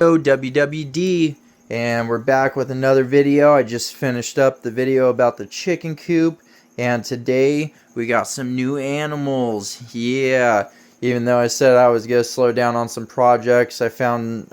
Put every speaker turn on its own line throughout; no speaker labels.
WWD, and we're back with another video. I just finished up the video about the chicken coop, and today we got some new animals. Yeah, even though I said I was gonna slow down on some projects, I found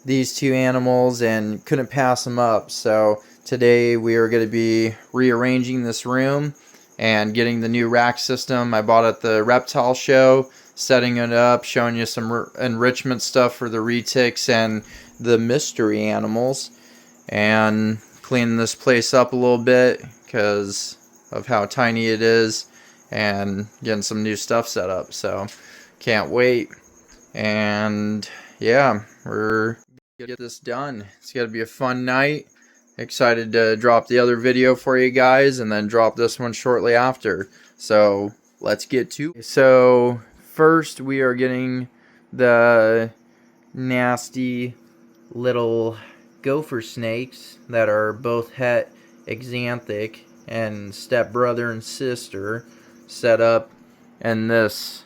these two animals and couldn't pass them up. So today we are going to be rearranging this room and getting the new rack system I bought at the reptile show, setting it up, showing you some enrichment stuff for the retics and the mystery animals, and cleaning this place up a little bit because of how tiny it is, and getting some new stuff set up. So can't wait. And yeah, we're gonna get this done. It's gonna be a fun night. Excited to drop the other video for you guys and then drop this one shortly after. So let's get to it. So first we are getting the nasty little gopher snakes that are both het exanthic and stepbrother and sister set up in this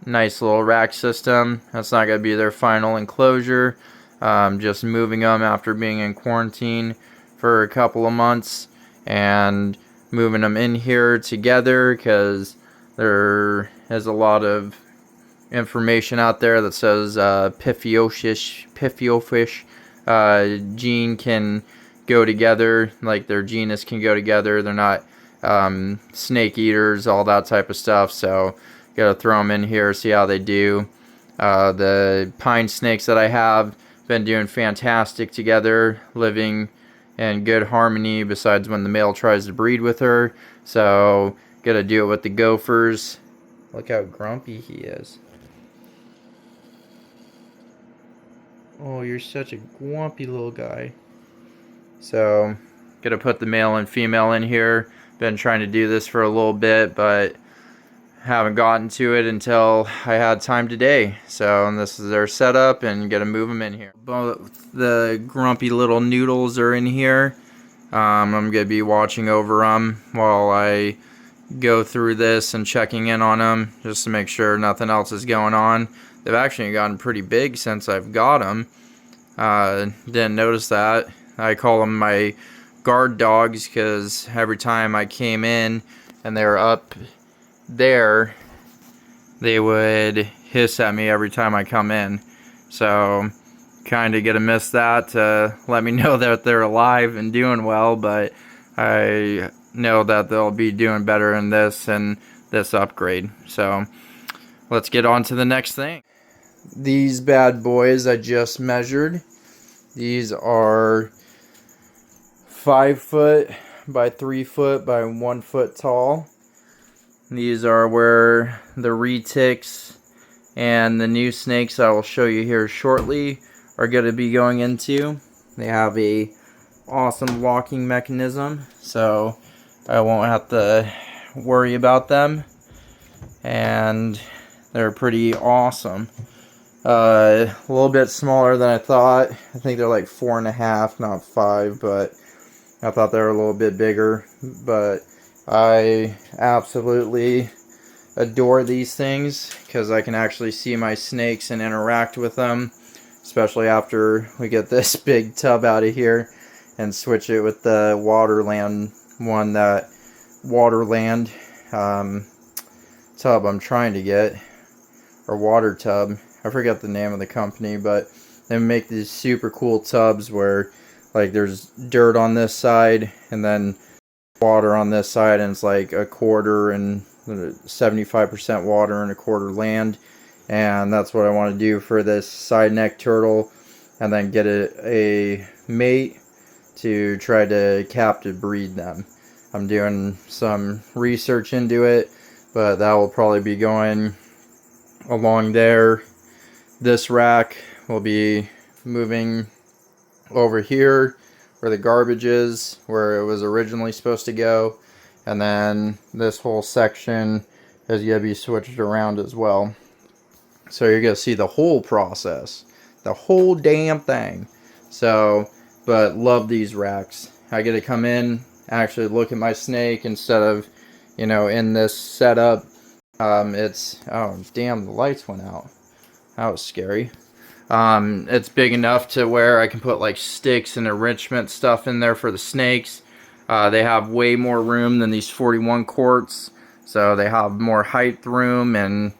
nice little rack system. That's not going to be their final enclosure. Just moving them after being in quarantine for a couple of months and moving them in here together because there is a lot of information out there that says piffiofish gene can go together, like their genus can go together. They're not snake eaters, all that type of stuff. So gotta throw them in here, see how they do. The pine snakes that I have been doing fantastic together, living in good harmony, besides when the male tries to breed with her. So gotta do it with the gophers. Look how grumpy he is. Oh, you're such a grumpy little guy. So gotta put the male and female in here. Been trying to do this for a little bit, but haven't gotten to it until I had time today. So this is their setup, and gotta move them in here. Both the grumpy little noodles are in here. I'm gonna be watching over them while I go through this and checking in on them just to make sure nothing else is going on. They've actually gotten pretty big since I've got them. Didn't notice that. I call them my guard dogs because every time I came in and they were up there, they would hiss at me every time I come in. So kind of gonna miss that to let me know that they're alive and doing well, but I know that they'll be doing better in this and this upgrade. So let's get on to the next thing. These bad boys I just measured. These are 5 foot by 3 foot by 1 foot tall. These are where the retics and the new snakes I will show you here shortly are going to be going into. They have a awesome locking mechanism, so I won't have to worry about them, and they're pretty awesome. A little bit smaller than I thought. I think they're like 4.5, not 5, but I thought they were a little bit bigger. But I absolutely adore these things because I can actually see my snakes and interact with them, especially after we get this big tub out of here and switch it with the Waterland one, that Waterland tub I'm trying to get, or water tub. I forget the name of the company, but they make these super cool tubs where like there's dirt on this side and then water on this side, and it's like a quarter and 75% water and a quarter land. And that's what I want to do for this side neck turtle, and then get a mate to try to captive breed them. I'm doing some research into it, but that will probably be going along there. This rack will be moving over here where the garbage is, where it was originally supposed to go, and then this whole section is going to be switched around as well. So you're going to see the whole process, the whole damn thing. So, but love these racks. I get to come in, actually look at my snake instead of, you know, in this setup. It's, oh damn, the lights went out. That was scary. It's big enough to where I can put like sticks and enrichment stuff in there for the snakes. They have way more room than these 41 quarts, so they have more height room and,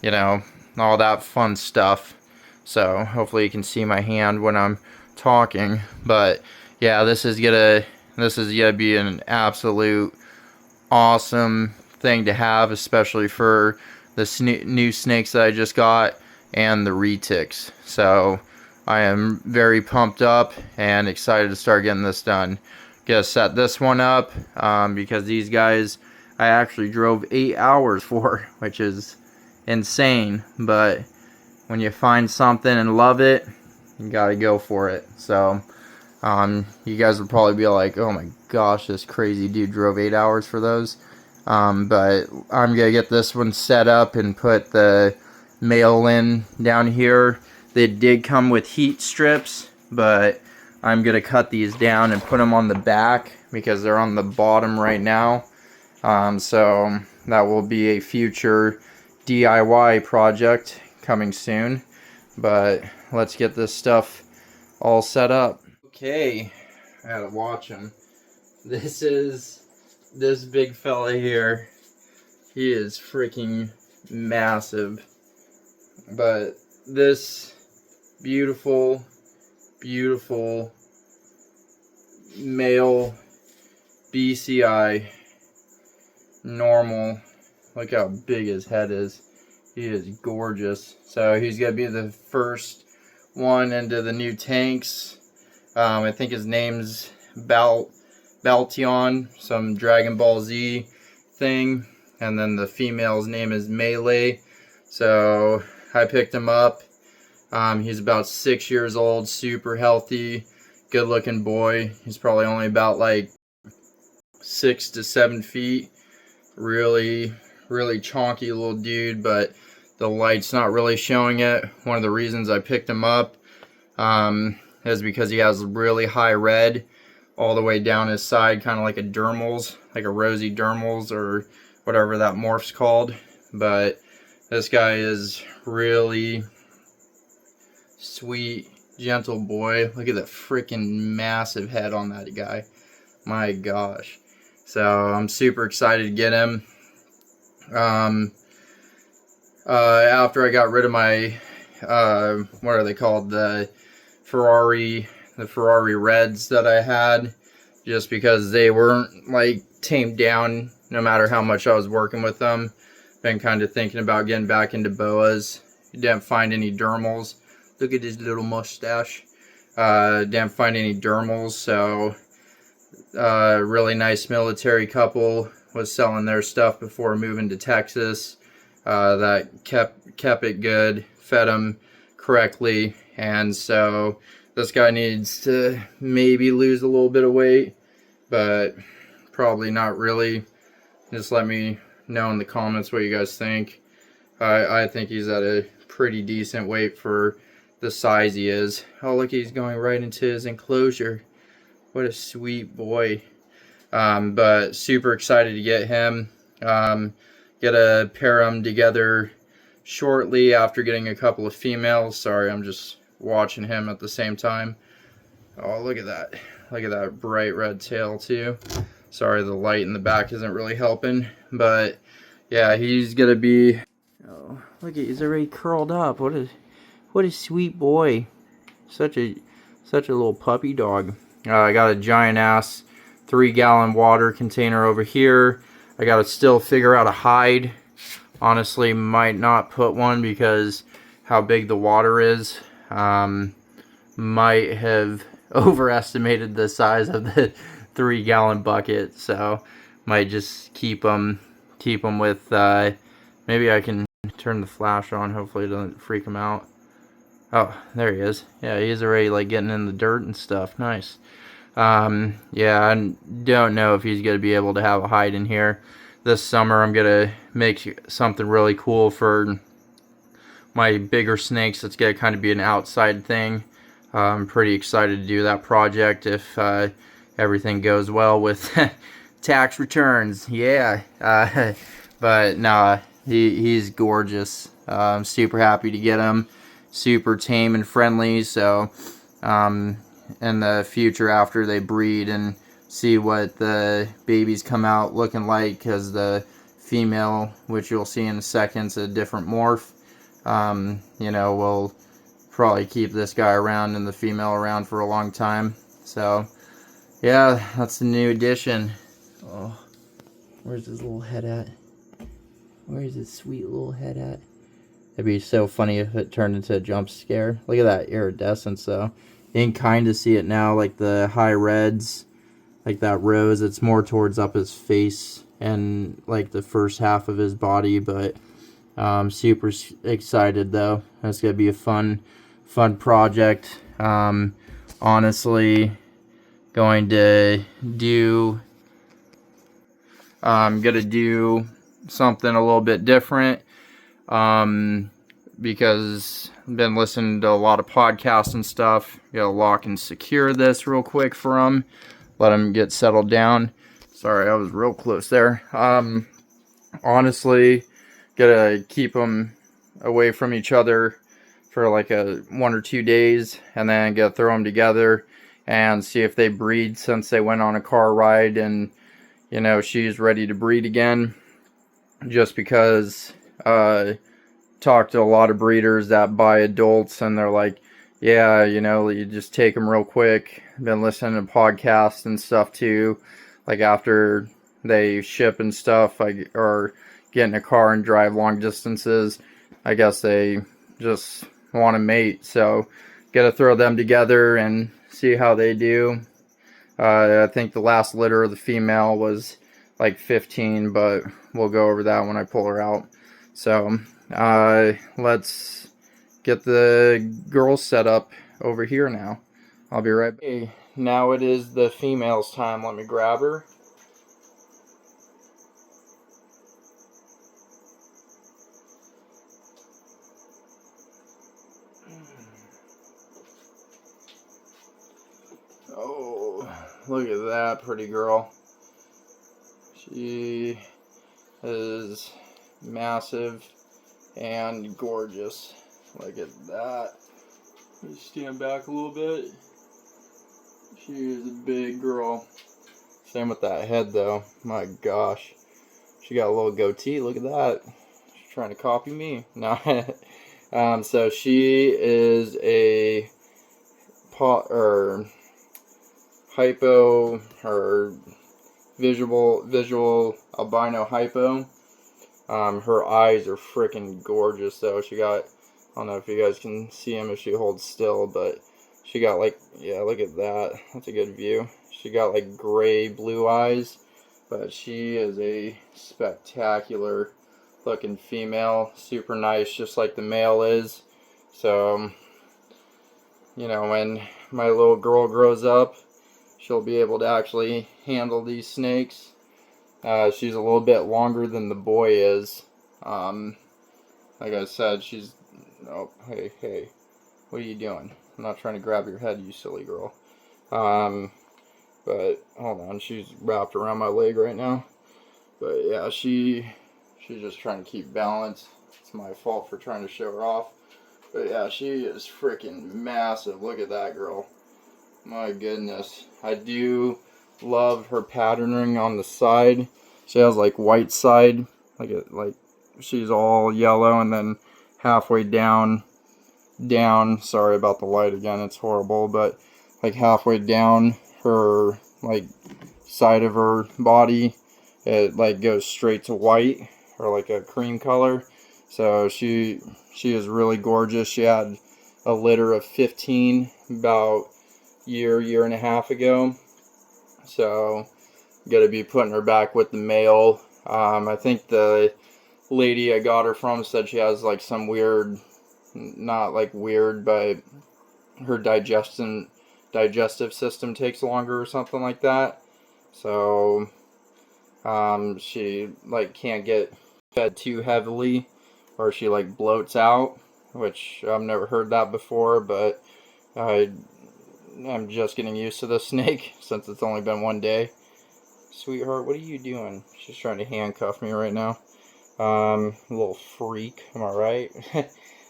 you know, all that fun stuff. So hopefully you can see my hand when I'm talking. But yeah, this is gonna be an absolute awesome thing to have, especially for the new snakes that I just got and the retics. So I am very pumped up and excited to start getting this done. Gonna set this one up because these guys I actually drove 8 hours for, which is insane. But when you find something and love it, you gotta go for it. So you guys would probably be like, oh my gosh, this crazy dude drove 8 hours for those. But I'm gonna get this one set up and put the male in down here. They did come with heat strips, but I'm gonna cut these down and put them on the back because they're on the bottom right now. So that will be a future DIY project coming soon. But let's get this stuff all set up. Okay, I gotta watch him. This is this big fella here. He is freaking massive. But this beautiful, beautiful male BCI normal. Look how big his head is. He is gorgeous. So he's gonna be the first one into the new tanks. I think his name's Baltion, some Dragon Ball Z thing, and then the female's name is Melee. So I picked him up. He's about 6 years old, super healthy, good looking boy. He's probably only about like 6 to 7 feet. Really chonky little dude, but the light's not really showing it. One of the reasons I picked him up is because he has really high red all the way down his side, kind of like a dermals, like a rosy dermals or whatever that morph's called. But this guy is really sweet, gentle boy. Look at that freaking massive head on that guy. My gosh. So I'm super excited to get him. After I got rid of my what are they called, the Ferrari Reds that I had, just because they weren't like tamed down no matter how much I was working with them. Been kind of thinking about getting back into boas. Didn't find any dermals. Look at his little mustache. Didn't find any dermals, so really nice military couple was selling their stuff before moving to Texas. That kept it good, fed them correctly, and so this guy needs to maybe lose a little bit of weight, but probably not really. Just let me know in the comments what you guys think. I think he's at a pretty decent weight for the size he is. Oh, look, he's going right into his enclosure. What a sweet boy. But super excited to get him. Gonna pair them together shortly after getting a couple of females. Sorry, I'm just watching him at the same time. Oh, look at that. Look at that bright red tail too. Sorry, the light in the back isn't really helping. But yeah, he's gonna be... Oh, look at, he's already curled up. What a sweet boy. Such a little puppy dog. I got a giant ass 3-gallon water container over here. I gotta still figure out a hide. Honestly, might not put one because how big the water is. Might have overestimated the size of the 3-gallon bucket, so might just keep them with. Maybe I can turn the flash on. Hopefully, it doesn't freak him out. Oh, there he is. Yeah, he's already like getting in the dirt and stuff. Nice. Yeah, I don't know if he's gonna be able to have a hide in here this summer. I'm gonna make something really cool for my bigger snakes. It's gonna kind of be an outside thing. I'm pretty excited to do that project if everything goes well with tax returns. Yeah. But nah, he's gorgeous. I'm super happy to get him. super tame and friendly. So in the future, after they breed and see what the babies come out looking like, because the female, which you'll see in a second, is a different morph. You know, we'll probably keep this guy around and the female around for a long time. So yeah, that's the new addition. Oh, where's his little head at? Where's his sweet little head at? It'd be so funny if it turned into a jump scare. Look at that iridescence though. You can kind of see it now, like the high reds, like that rose. It's more towards up his face and like the first half of his body, but super excited though. That's gonna be a fun project. Honestly, going to do gonna do something a little bit different, because I've been listening to a lot of podcasts and stuff. Gotta lock and secure this real quick for them, let them get settled down. Sorry, I was real close there. Honestly, gotta keep them away from each other for like 1 or 2 days, and then gotta throw them together and see if they breed, since they went on a car ride and, you know, she's ready to breed again. Just because talked to a lot of breeders that buy adults, and they're like, yeah, you know, you just take them real quick. Been listening to podcasts and stuff too, like after they ship and stuff, or get in a car and drive long distances, I guess they just want to mate. So gotta throw them together and see how they do. I think the last litter of the female was like 15, but we'll go over that when I pull her out. So let's get the girls set up over here now. I'll be right back. Okay, now it is the female's time. Let me grab her. Oh, look at that pretty girl. She is massive and gorgeous. Look at that. Let me stand back a little bit. She is a big girl. Same with that head though. My gosh. She got a little goatee. Look at that. She's trying to copy me. No. So she is a hypo, or visual albino hypo. Her eyes are freaking gorgeous though. She got, I don't know if you guys can see him if she holds still, but she got like, yeah, look at that. That's a good view. She got like gray blue eyes, but she is a spectacular looking female. Super nice, just like the male is. So, you know, when my little girl grows up, she'll be able to actually handle these snakes. She's a little bit longer than the boy is. Like I said, she's... Oh, hey. What are you doing? I'm not trying to grab your head, you silly girl. But, hold on. She's wrapped around my leg right now. But, yeah, she's just trying to keep balance. It's my fault for trying to show her off. But, yeah, she is freaking massive. Look at that girl. My goodness. I do love her patterning on the side. She has like white side, like she's all yellow, and then halfway down, sorry about the light again, it's horrible, but like halfway down her like side of her body, it like goes straight to white, or like a cream color. So she is really gorgeous. She had a litter of 15 about year and a half ago. So gotta be putting her back with the male. I think the lady I got her from said she has like some weird, not like weird, but her digestive system takes longer or something like that. So she like can't get fed too heavily, or she like bloats out, which I've never heard that before, but I'm just getting used to the snake since it's only been 1 day. Sweetheart, what are you doing? She's trying to handcuff me right now. Little freak, am I right?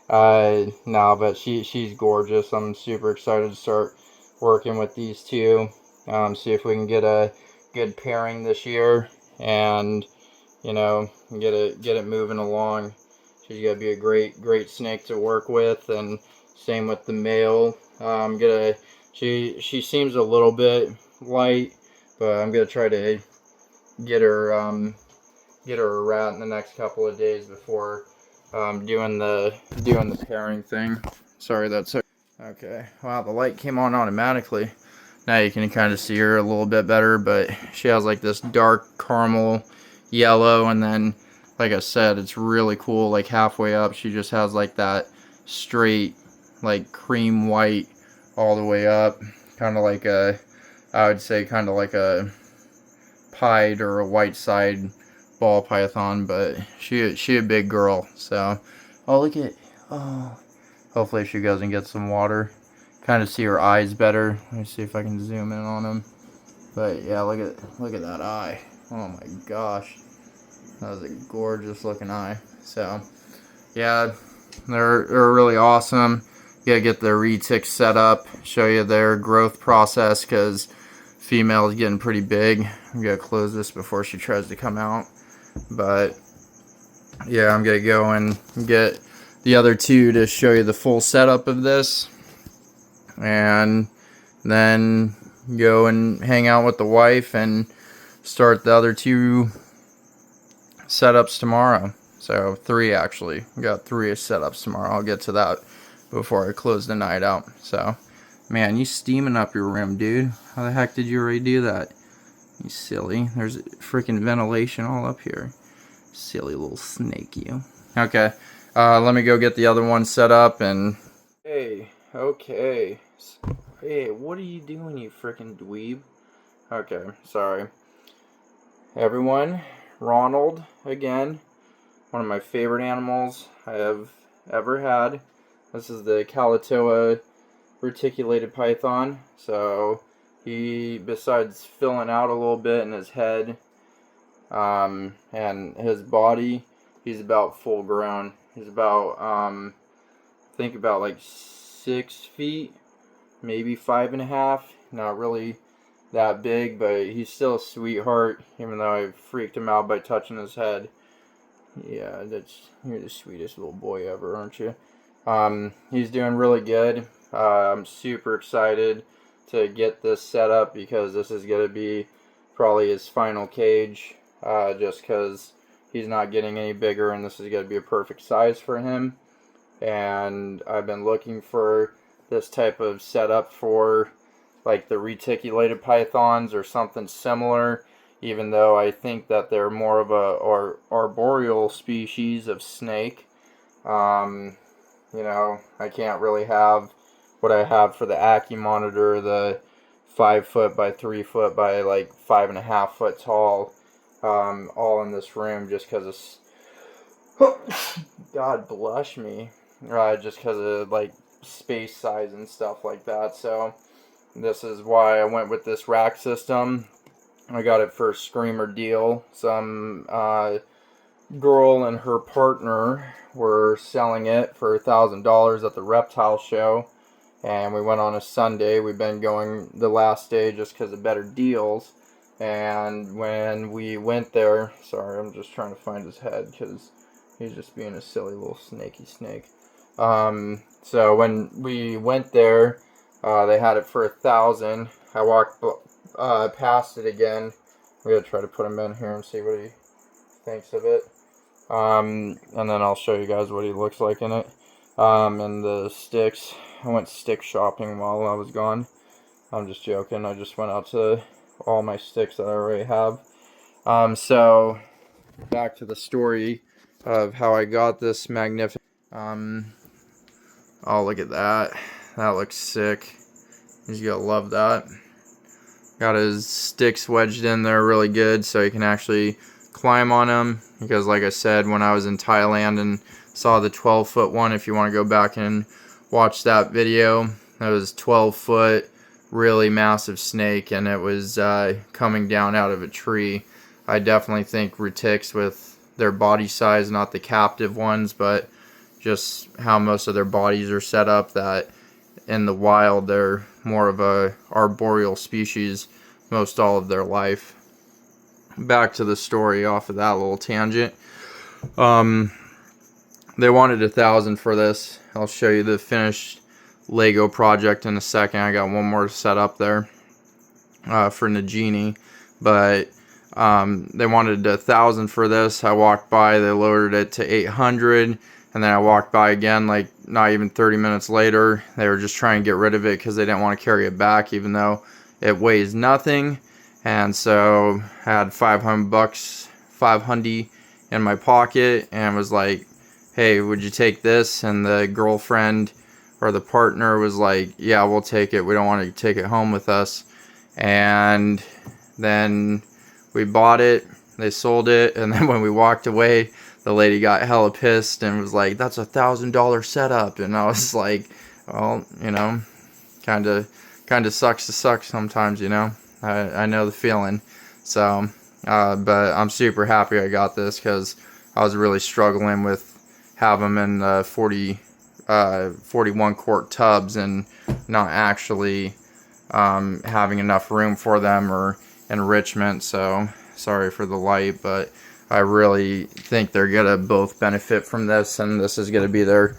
No, but she's gorgeous. I'm super excited to start working with these two. See if we can get a good pairing this year, and you know, get it moving along. She's gonna be a great snake to work with, and same with the male. I'm gonna she seems a little bit light, but I'm gonna try to get her get her a rat in the next couple of days before doing the pairing thing. Sorry, that's okay. Wow, the light came on automatically. Now you can kind of see her a little bit better, but she has like this dark caramel yellow, and then like I said, it's really cool. Like halfway up, she just has like that straight like cream white all the way up, kind of like a, I would say kind of like a pied or a white side ball python, but she a big girl. So oh, look at, oh, hopefully she goes and gets some water. Kind of see her eyes better. Let me see if I can zoom in on them. But yeah, look at that eye. Oh my gosh, that was a gorgeous looking eye. So yeah, they're really awesome. You gotta get their retics set up, show you their growth process, because female is getting pretty big. I'm gonna close this before she tries to come out. But yeah, I'm gonna go and get the other two to show you the full setup of this, and then go and hang out with the wife and start the other two setups tomorrow. So 3 actually. We got 3 setups tomorrow. I'll get to that before I close the night out. So, man, you steaming up your room, dude. How the heck did you already do that? You silly. There's freaking ventilation all up here. Silly little snake, you. Okay. Let me go get the other one set up and... Hey, okay. Hey, what are you doing, you freaking dweeb? Okay, sorry. Everyone, Ronald, again. One of my favorite animals I have ever had. This is the Calatoa reticulated python. So he, besides filling out a little bit in his head and his body, he's about full grown. He's about I think about like 6 feet, maybe 5.5. Not really that big, but he's still a sweetheart, even though I freaked him out by touching his head. Yeah, you're the sweetest little boy ever, aren't you? He's doing really good. I'm super excited to get this set up, because this is going to be probably his final cage, just because he's not getting any bigger, and this is going to be a perfect size for him. And I've been looking for this type of setup for like the reticulated pythons or something similar, even though I think that they're more of a arboreal species of snake. You know, I can't really have what I have for the Ackie monitor, the 5 foot by 3 foot by like 5.5 foot tall, all in this room, just because it's God bless me, just because of like space size and stuff like that. So this is why I went with this rack system. I got it for a screamer deal. Some girl and her partner were selling it for $1,000 at the reptile show, and we went on a Sunday. We've been going the last day just because of better deals. And when we went there, sorry, I'm just trying to find his head because he's just being a silly little snaky snake. So when we went there, they had it for $1,000. I walked past it again. We're gonna try to put him in here and see what he thinks of it. And then I'll show you guys what he looks like in it. And the sticks. I went stick shopping while I was gone. I'm just joking. I just went out to all my sticks that I already have. So back to the story of how I got this magnificent. Oh, look at that. That looks sick. He's gonna love that. Got his sticks wedged in there really good so he can actually climb on them, because like I said, when I was in Thailand and saw the 12-foot one, if you want to go back and watch that video, that was 12-foot, really massive snake, and it was coming down out of a tree. I definitely think retics with their body size, not the captive ones, but just how most of their bodies are set up, that in the wild they're more of a arboreal species most all of their life. Back to the story off of that little tangent. They wanted 1,000 for this. I'll show you the finished Lego project in a second. I got one more set up there for Nagini, but they wanted 1,000 for this. I walked by, they lowered it to 800, and then I walked by again, like not even 30 minutes later. They were just trying to get rid of it because they didn't want to carry it back, even though it weighs nothing. And so I had $500, 500 in my pocket, and was like, hey, would you take this? And the girlfriend or the partner was like, yeah, we'll take it. We don't want to take it home with us. And then we bought it, they sold it, and then when we walked away, the lady got hella pissed and was like, that's $1,000 setup. And I was like, well, you know, kind of sucks to suck sometimes, you know. I know the feeling. So, but I'm super happy I got this, because I was really struggling with having them in the 41 quart tubs and not actually having enough room for them or enrichment. So sorry for the light, but I really think they're gonna both benefit from this, and this is gonna be their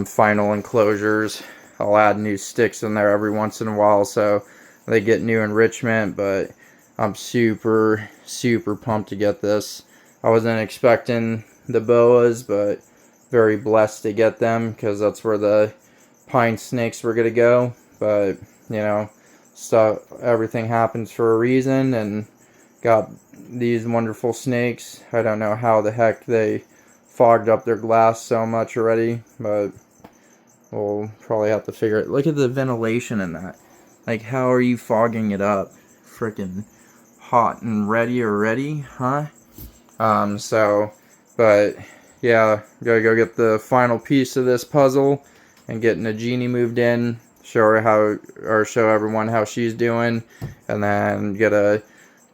final enclosures. I'll add new sticks in there every once in a while so they get new enrichment, but I'm super pumped to get this. I wasn't expecting the boas, but very blessed to get them, because that's where the pine snakes were gonna go. But you know, stuff, everything happens for a reason, and got these wonderful snakes. I don't know how the heck they fogged up their glass so much already, but we'll probably have to figure it. Look at the ventilation in that. Like, how are you fogging it up? Freaking hot and ready already, huh? But yeah, gotta go get the final piece of this puzzle and get Nagini moved in. Show everyone how she's doing, and then gotta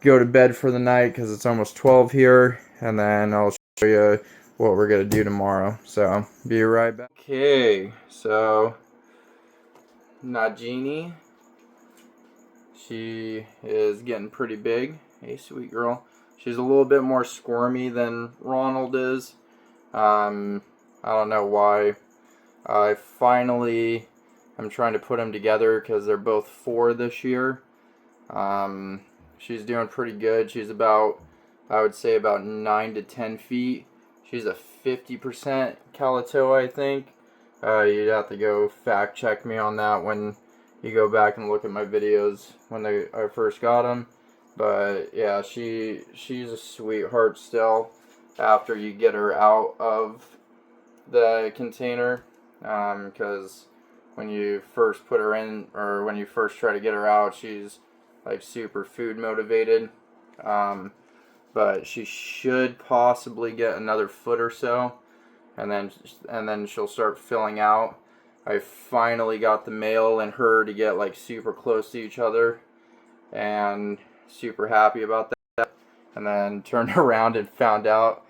go to bed for the night because it's almost 12 here, and then I'll show you what we're gonna do tomorrow. So be right back. Okay, so Nagini, she is getting pretty big. Hey, sweet girl. She's a little bit more squirmy than Ronald is. I don't know why. I'm trying to put them together because they're both 4 this year. She's doing pretty good. She's about, I would say, about 9 to 10 feet. She's a 50% Calicoa, I think. You'd have to go fact check me on that when you go back and look at my videos when I first got them. But yeah, she's a sweetheart still after you get her out of the container, because when you first put her in, or when you first try to get her out, she's like super food motivated. But she should possibly get another foot or so, and then she'll start filling out. I finally got the male and her to get like super close to each other, and super happy about that. And then turned around and found out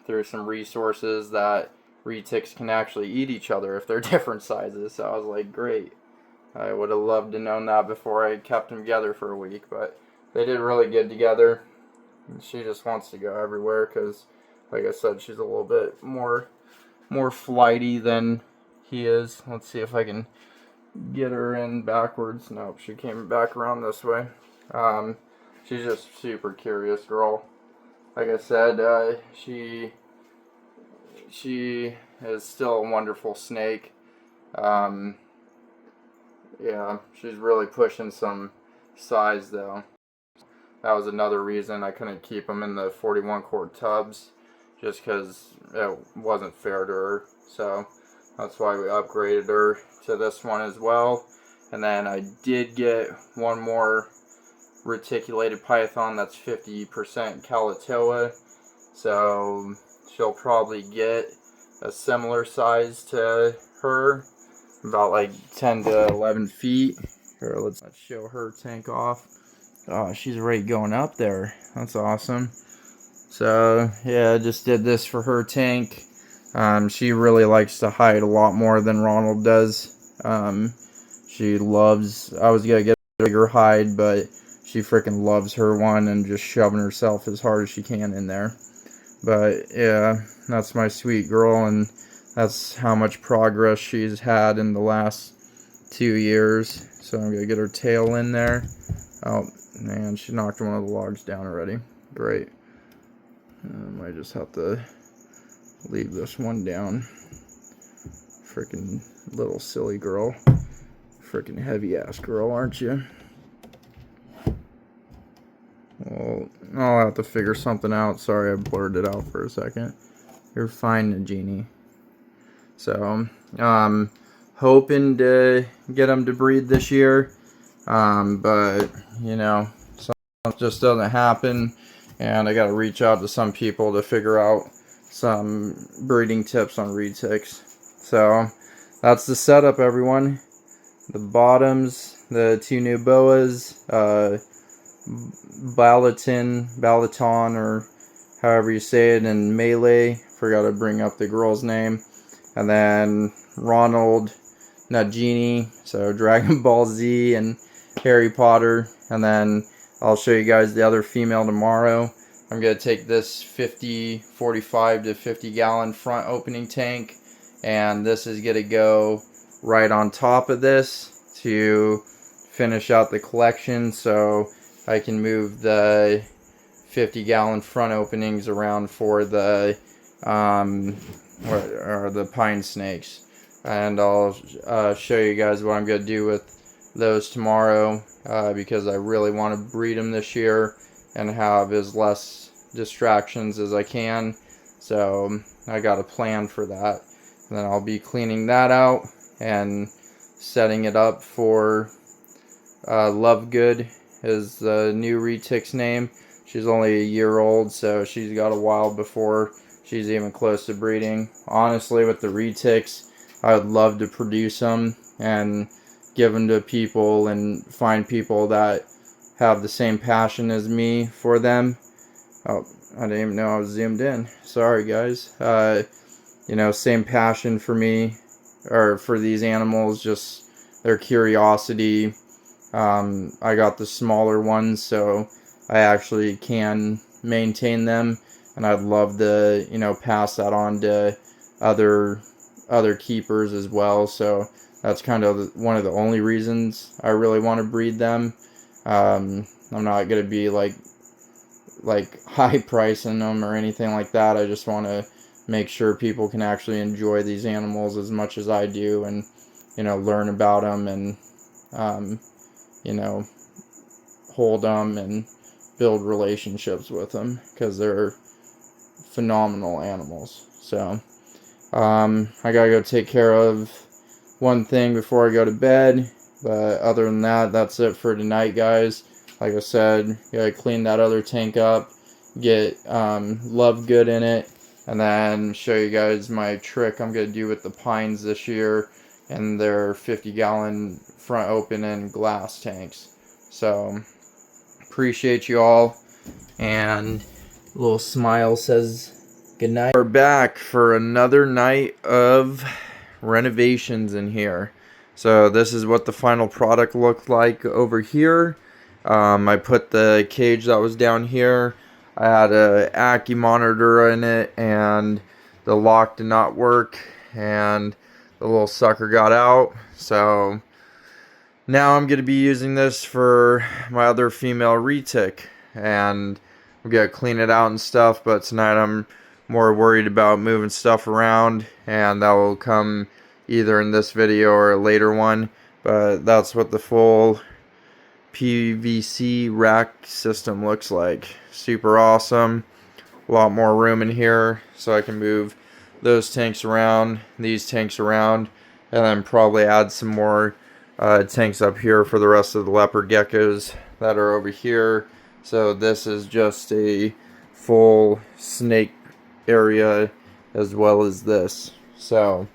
through some resources that retics can actually eat each other if they're different sizes. So I was like, great. I would have loved to known that before I kept them together for a week, but they did really good together. She just wants to go everywhere because, like I said, she's a little bit more flighty than he is. Let's see if I can get her in backwards. Nope, she came back around this way. She's just super curious girl. Like I said, she is still a wonderful snake. Yeah, she's really pushing some size though. That was another reason I couldn't keep them in the 41 quart tubs, just because it wasn't fair to her. So that's why we upgraded her to this one as well. And then I did get one more reticulated python that's 50% Calicoa. So she'll probably get a similar size to her, about like 10 to 11 feet. Here, let's show her tank off. Oh, she's already going up there. That's awesome. So yeah, I just did this for her tank. She really likes to hide a lot more than Ronald does. She loves, I was gonna get a bigger hide, but she freaking loves her one and just shoving herself as hard as she can in there. But yeah, that's my sweet girl, and that's how much progress she's had in the last 2 years. So I'm gonna get her tail in there. Oh man, she knocked one of the logs down already. Great. I just have to leave this one down. Freaking little silly girl. Freaking heavy ass girl, aren't you? Well, I'll have to figure something out. Sorry, I blurred it out for a second. You're fine, Nagini. So, hoping to get them to breed this year. But, you know, something just doesn't happen. And I got to reach out to some people to figure out some breeding tips on reed ticks. So, that's the setup, everyone. The bottoms, the two new boas, Balaton, or however you say it in Melee. Forgot to bring up the girl's name. And then Ronald, Nagini, so Dragon Ball Z and Harry Potter. And then I'll show you guys the other female tomorrow. I'm going to take this 45 to 50 gallon front opening tank, and this is going to go right on top of this to finish out the collection, so I can move the 50 gallon front openings around for the the pine snakes. And I'll show you guys what I'm going to do with those tomorrow, because I really want to breed them this year and have as less distractions as I can. So I got a plan for that. And then I'll be cleaning that out and setting it up for Lovegood is the new retic's name. She's only a year old, so she's got a while before she's even close to breeding. Honestly, with the retics, I would love to produce them and give them to people and find people that have the same passion as me for them. Oh, I didn't even know I was zoomed in. Sorry, guys. You know, same passion for me, or for these animals, just their curiosity. I got the smaller ones, so I actually can maintain them, and I'd love to, you know, pass that on to other keepers as well. So that's kind of one of the only reasons I really want to breed them. I'm not going to be like high pricing them or anything like that. I just want to make sure people can actually enjoy these animals as much as I do, and, you know, learn about them, and you know, hold them and build relationships with them, because they're phenomenal animals. So I gotta go take care of one thing before I go to bed, but other than that, that's it for tonight, guys. Like I said, gotta clean that other tank up, get Lovegood in it, and then show you guys my trick I'm gonna do with the pines this year and their 50 gallon front open and glass tanks. So appreciate you all, and a little smile says good night. We're back for another night of renovations in here. So this is what the final product looked like over here. I put the cage that was down here. I had a Ackie monitor in it, and the lock did not work, and the little sucker got out. So now I'm going to be using this for my other female retic, and I'm going to clean it out and stuff, but tonight I'm more worried about moving stuff around, and that will come either in this video or a later one. But that's what the full PVC rack system looks like. Super awesome. A lot more room in here, so I can move those tanks around, these tanks around, and then probably add some more tanks up here for the rest of the leopard geckos that are over here. So this is just a full snake area as well as this. So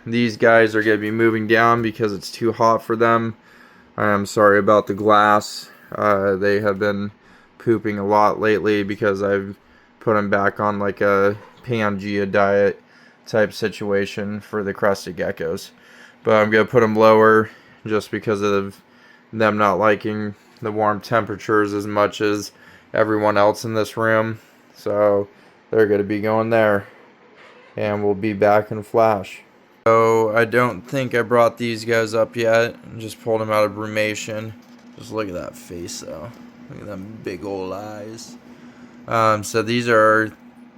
these guys are going to be moving down because it's too hot for them. I'm sorry about the glass. They have been pooping a lot lately because I've put them back on like a Pangea diet type situation for the crested geckos. But I'm going to put them lower just because of them not liking the warm temperatures as much as everyone else in this room. So they're going to be going there. And we'll be back in a flash. So I don't think I brought these guys up yet. Just pulled them out of brumation. Just look at that face though. Look at them big old eyes. So these are,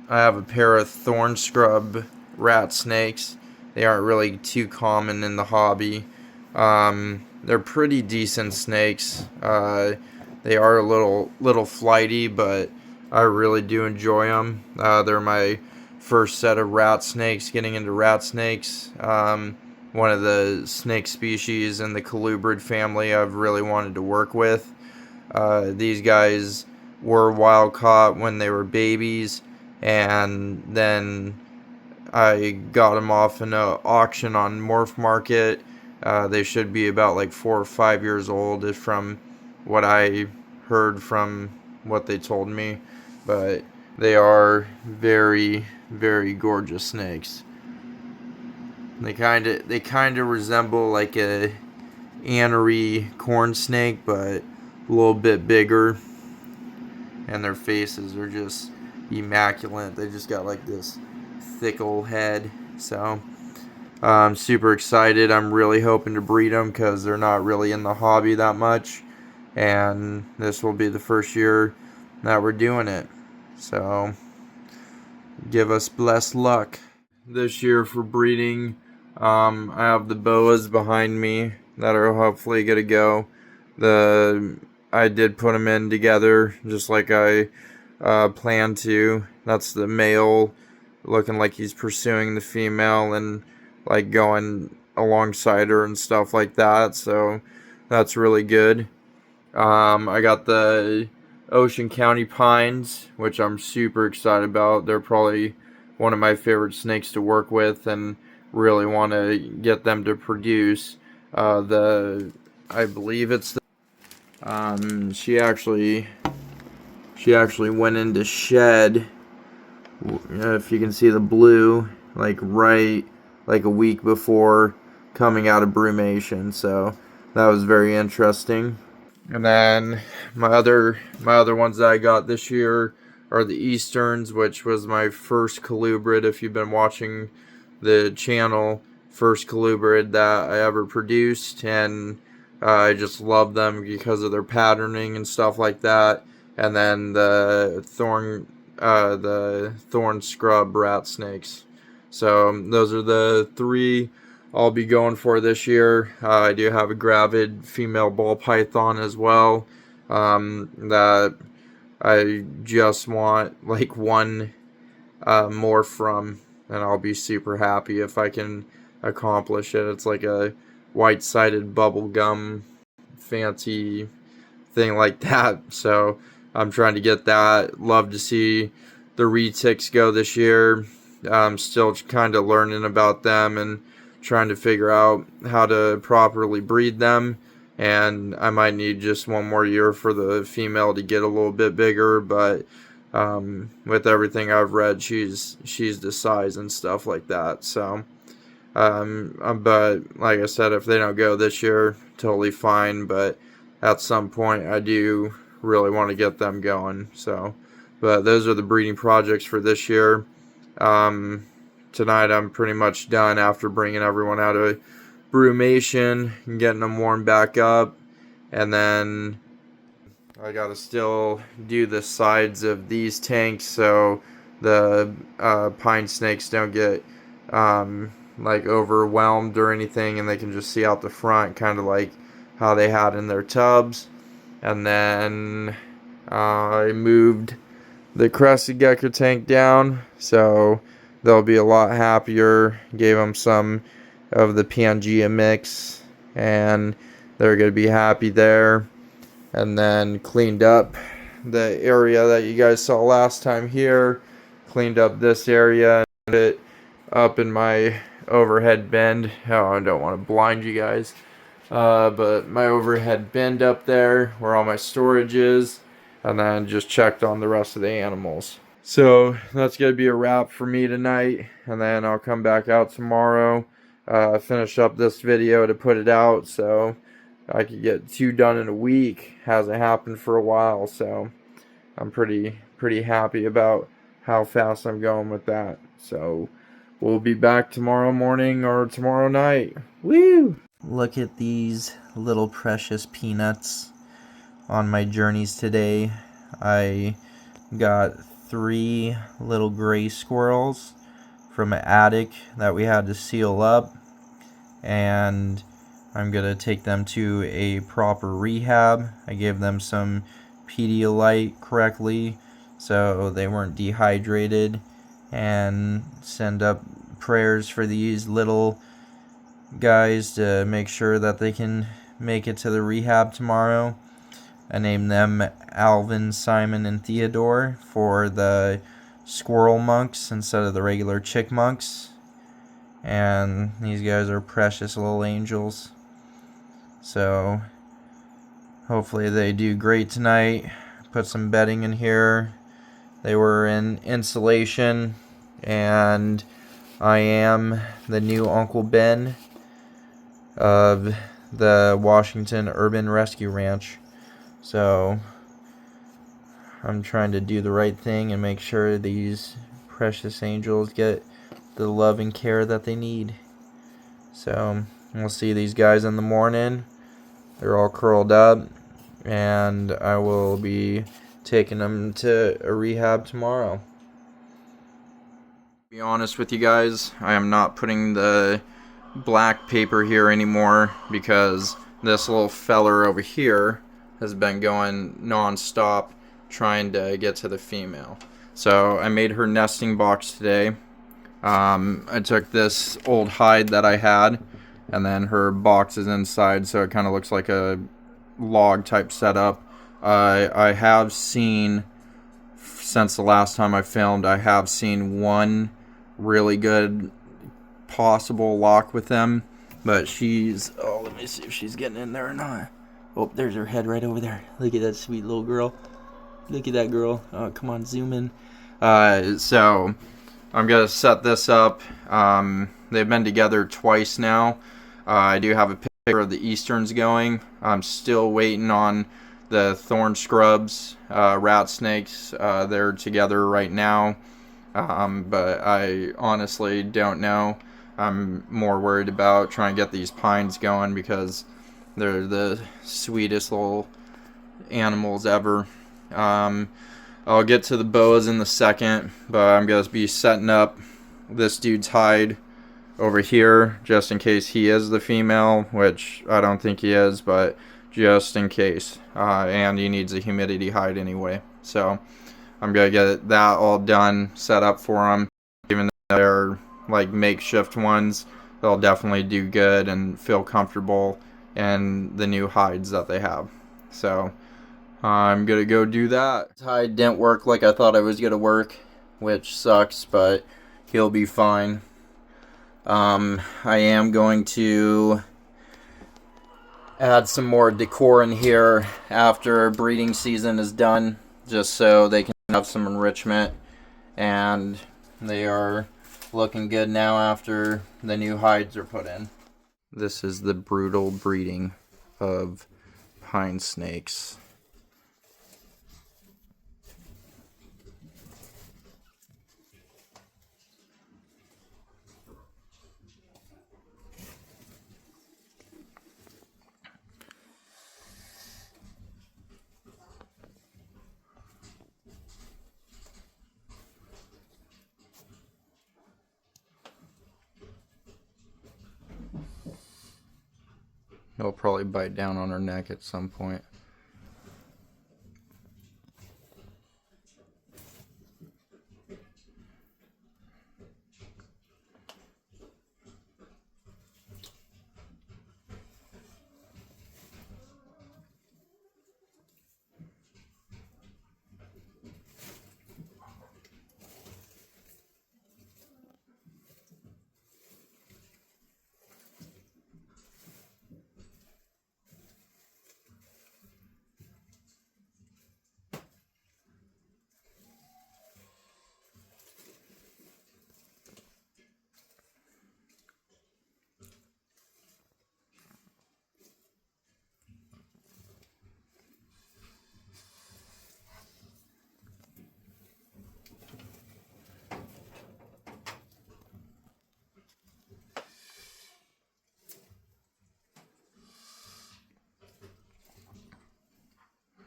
I have a pair of thorn scrub rat snakes. They aren't really too common in the hobby. They're pretty decent snakes. They are a little flighty, but I really do enjoy them. They're my first set of rat snakes, getting into rat snakes. One of the snake species in the colubrid family I've really wanted to work with. These guys were wild caught when they were babies, and then I got them off in an auction on Morph Market. They should be about like 4 or 5 years old, if from what I heard from what they told me. But they are very, very gorgeous snakes. They kind of resemble like a anery corn snake, but a little bit bigger. And their faces are just immaculate. They just got like this thick old head. So I'm super excited. I'm really hoping to breed them because they're not really in the hobby that much. And this will be the first year that we're doing it. So give us blessed luck. This year for breeding, I have the boas behind me that are hopefully going to go. I did put them in together just like I planned to. That's the male looking like he's pursuing the female and like going alongside her and stuff like that. So that's really good. I got the Ocean County Pines, which I'm super excited about. They're probably one of my favorite snakes to work with and really want to get them to produce. I believe it's the she actually went into shed, if you can see the blue, like right like a week before coming out of brumation. So that was very interesting. And then my other ones that I got this year are the Easterns, which was my first colubrid. If you've been watching the channel, first colubrid that I ever produced, and I just love them because of their patterning and stuff like that. And then the thorn scrub rat snakes. So those are the three I'll be going for this year. I do have a gravid female ball python as well, that I just want like one more from, and I'll be super happy if I can accomplish it. It's like a white-sided bubblegum fancy thing like that. So I'm trying to get that. Love to see the retics go this year. I'm still kind of learning about them and trying to figure out how to properly breed them. And I might need just one more year for the female to get a little bit bigger, but with everything I've read, she's the size and stuff like that. So but like I said, if they don't go this year, totally fine. But at some point, I do really want to get them going. So, but those are the breeding projects for this year. Tonight I'm pretty much done after bringing everyone out of brumation and getting them warmed back up. And then I gotta still do the sides of these tanks so the pine snakes don't get like overwhelmed or anything, and they can just see out the front, kind of like how they had in their tubs. And then I moved the crested gecko tank down, so they'll be a lot happier. Gave them some of the Pangea mix, and they're going to be happy there. And then cleaned up the area that you guys saw last time here. Cleaned up this area and put it up in my overhead bin. Oh, I don't want to blind you guys. But my overhead bin up there where all my storage is. And then just checked on the rest of the animals. So that's going to be a wrap for me tonight, and then I'll come back out tomorrow, finish up this video to put it out, so I could get 2 done in a week. Hasn't happened for a while, so I'm pretty happy about how fast I'm going with that. So we'll be back tomorrow morning or tomorrow night. Woo! Look at these little precious peanuts on my journeys today. I got 3 little gray squirrels from an attic that we had to seal up, and I'm gonna take them to a proper rehab. I gave them some Pedialyte correctly so they weren't dehydrated, and send up prayers for these little guys to make sure that they can make it to the rehab tomorrow. I named them Alvin, Simon, and Theodore for the squirrel monks instead of the regular chickmunks. And these guys are precious little angels. So hopefully they do great tonight. Put some bedding in here. They were in insulation. And I am the new Uncle Ben of the Washington Urban Rescue Ranch. So I'm trying to do the right thing and make sure these precious angels get the love and care that they need. So we'll see these guys in the morning. They're all curled up, and I will be taking them to a rehab tomorrow. To be honest with you guys, I am not putting the black paper here anymore because this little feller over here has been going non-stop trying to get to the female. So I made her nesting box today. I took this old hide that I had, and then her box is inside, so it kind of looks like a log type setup. I have seen, since the last time I filmed, I have seen one really good possible lock with them, but she's, oh, let me see if she's getting in there or not. Oh, there's her head right over there. Look at that sweet little girl. Look at that girl. Oh, come on, zoom in. So I'm gonna set this up. They've been together twice now. I do have a picture of the easterns going. I'm still waiting on the thorn scrubs, rat snakes. They're together right now, but I honestly don't know. I'm more worried about trying to get these pines going because they're the sweetest little animals ever. I'll get to the boas in the second, but I'm going to be setting up this dude's hide over here just in case he is the female, which I don't think he is, but just in case. And he needs a humidity hide anyway. So I'm going to get that all done, set up for him. Even though they're like makeshift ones, they'll definitely do good and feel comfortable in the new hides that they have. So I'm gonna go do that. Hide didn't work like I thought it was gonna work, which sucks, but he'll be fine. I am going to add some more decor in here after breeding season is done, just so they can have some enrichment, and they are looking good now after the new hides are put in. This is the brutal breeding of pine snakes. He'll probably bite down on her neck at some point.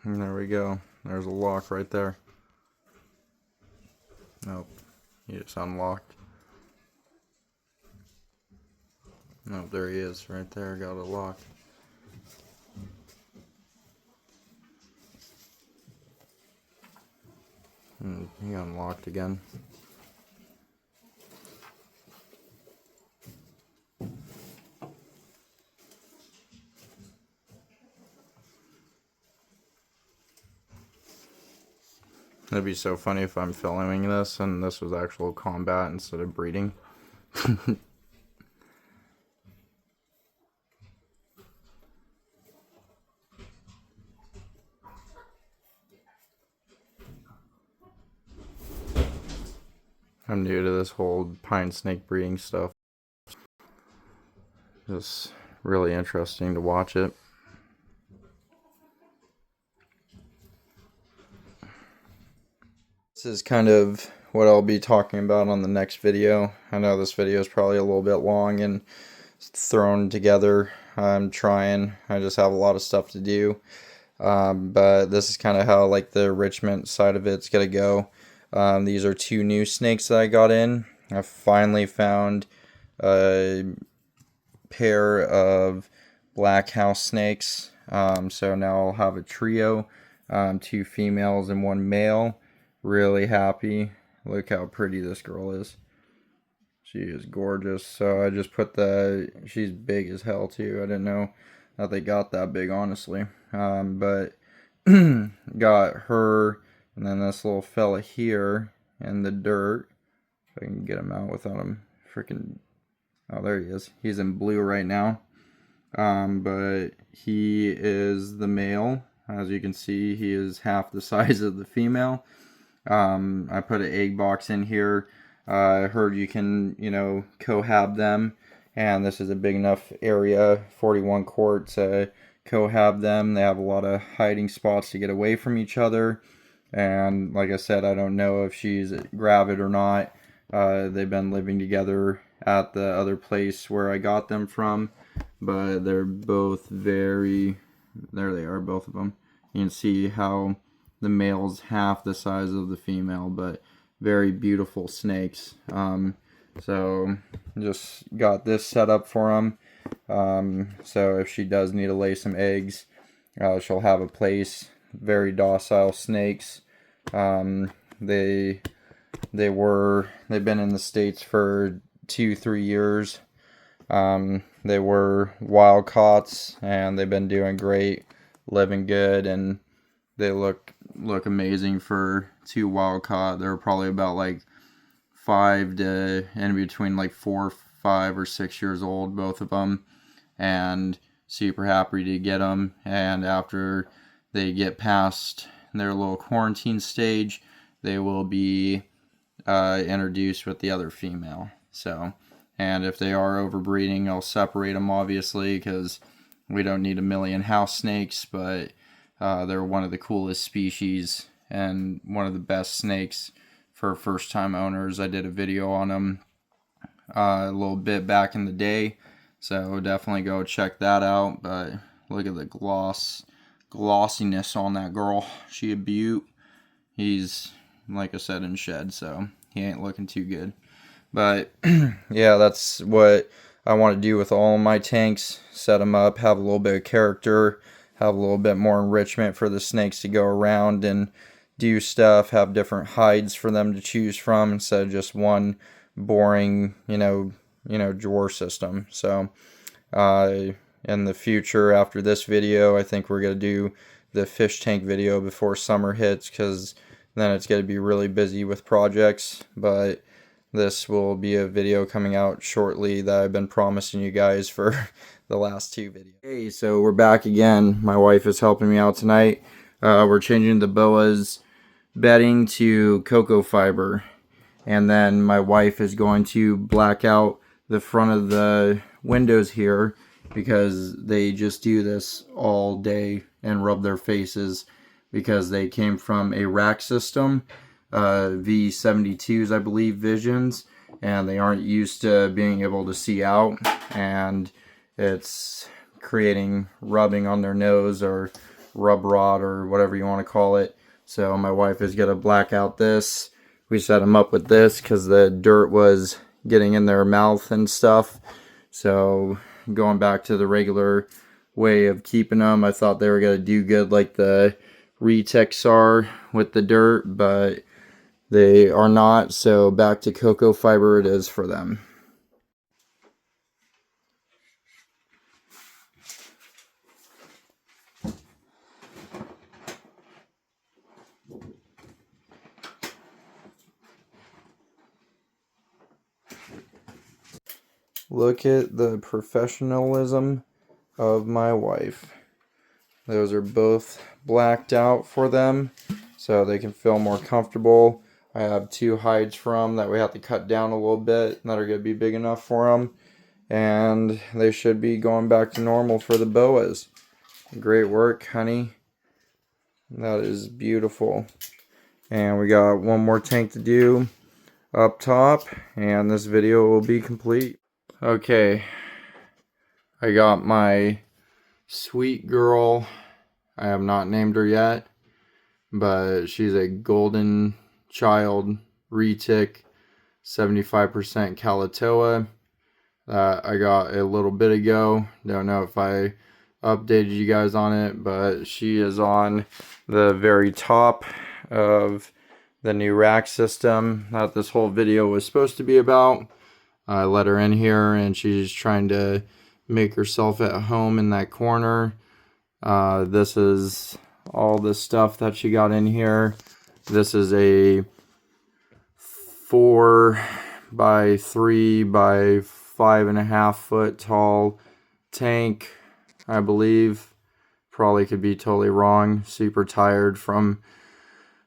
And there we go. There's a lock right there. Nope. He just unlocked. Nope, there he is. Right there. Got a lock. And he unlocked again. It'd be so funny if I'm filming this and this was actual combat instead of breeding. I'm new to this whole pine snake breeding stuff. Just really interesting to watch it. This is kind of what I'll be talking about on the next video. I know this video is probably a little bit long and thrown together. I'm trying. I just have a lot of stuff to do. But this is kind of how like the enrichment side of it's gonna go. These are 2 new snakes that I got in. I finally found a pair of black house snakes. So now I'll have a trio, 2 females and 1 male. Really happy. Look how pretty this girl is. She is gorgeous. So I just put she's big as hell too. I didn't know that they got that big, honestly. But got her and then this little fella here in the dirt. If I can get him out without him freaking... Oh, there he is. He's in blue right now. But he is the male. As you can see, he is half the size of the female. I put an egg box in here. I heard you can, cohab them. And this is a big enough area, 41 quarts, cohab them. They have a lot of hiding spots to get away from each other. And like I said, I don't know if she's gravid or not. They've been living together at the other place where I got them from. But they're both very... There they are, both of them. You can see how the male's half the size of the female, but very beautiful snakes. So just got this set up for them. So if she does need to lay some eggs, she'll have a place. Very docile snakes. They've been in the States for 2-3 years. They were wild caughts and they've been doing great, living good, and they look amazing for 2 wild caught. They're probably about like 5 to in between like 4, 5, or 6 years old, both of them, and super happy to get them. And after they get past their little quarantine stage, they will be introduced with the other female. So, and if they are overbreeding, I'll separate them, obviously, because we don't need a million house snakes, but they're one of the coolest species and one of the best snakes for first-time owners. I did a video on them a little bit back in the day, so definitely go check that out. But look at the glossiness on that girl. She a beaut. He's, like I said, in shed, so he ain't looking too good. But yeah, that's what I want to do with all my tanks. Set them up, have a little bit of character, have a little bit more enrichment for the snakes to go around and do stuff, have different hides for them to choose from instead of just one boring, drawer system. So in the future, after this video, I think we're going to do the fish tank video before summer hits, because then it's going to be really busy with projects. But this will be a video coming out shortly that I've been promising you guys for the last 2 videos. Hey, so we're back again. My wife is helping me out tonight. We're changing the boa's bedding to cocoa fiber. And then my wife is going to black out the front of the windows here, because they just do this all day and rub their faces, because they came from a rack system. V72s, I believe, Visions, and they aren't used to being able to see out, and it's creating rubbing on their nose or rub rod or whatever you want to call it. So my wife is going to black out this. We set them up with this because the dirt was getting in their mouth and stuff. So going back to the regular way of keeping them, I thought they were going to do good like the Retex are with the dirt, but they are not. So back to cocoa fiber it is for them. Look at the professionalism of my wife. Those are both blacked out for them so they can feel more comfortable. I have 2 hides for them that we have to cut down a little bit that are going to be big enough for them. And they should be going back to normal for the boas. Great work, honey. That is beautiful. And we got one more tank to do up top, and this video will be complete. Okay, I got my sweet girl. I have not named her yet, but she's a golden child retic, 75% Kalatoa that I got a little bit ago. Don't know if I updated you guys on it, but she is on the very top of the new rack system that this whole video was supposed to be about. I let her in here and she's trying to make herself at home in that corner. This is all the stuff that she got in here. This is a 4 by 3 by 5.5 foot tall tank, I believe. Probably could be totally wrong. Super tired from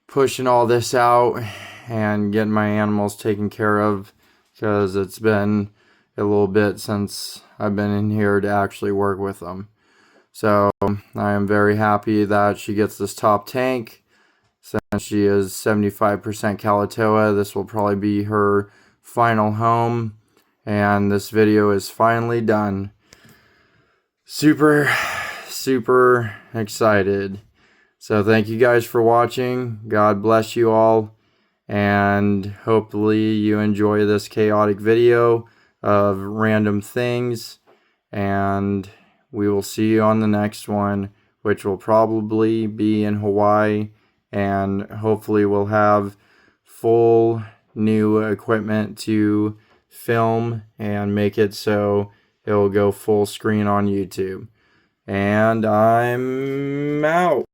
pushing all this out and getting my animals taken care of, because it's been a little bit since I've been in here to actually work with them. So I am very happy that she gets this top tank. Since she is 75% Kalatoa, this will probably be her final home. And this video is finally done. Super, super excited. So thank you guys for watching. God bless you all. And hopefully you enjoy this chaotic video of random things. And we will see you on the next one, which will probably be in Hawaii. And hopefully we'll have full new equipment to film and make it so it will go full screen on YouTube. And I'm out.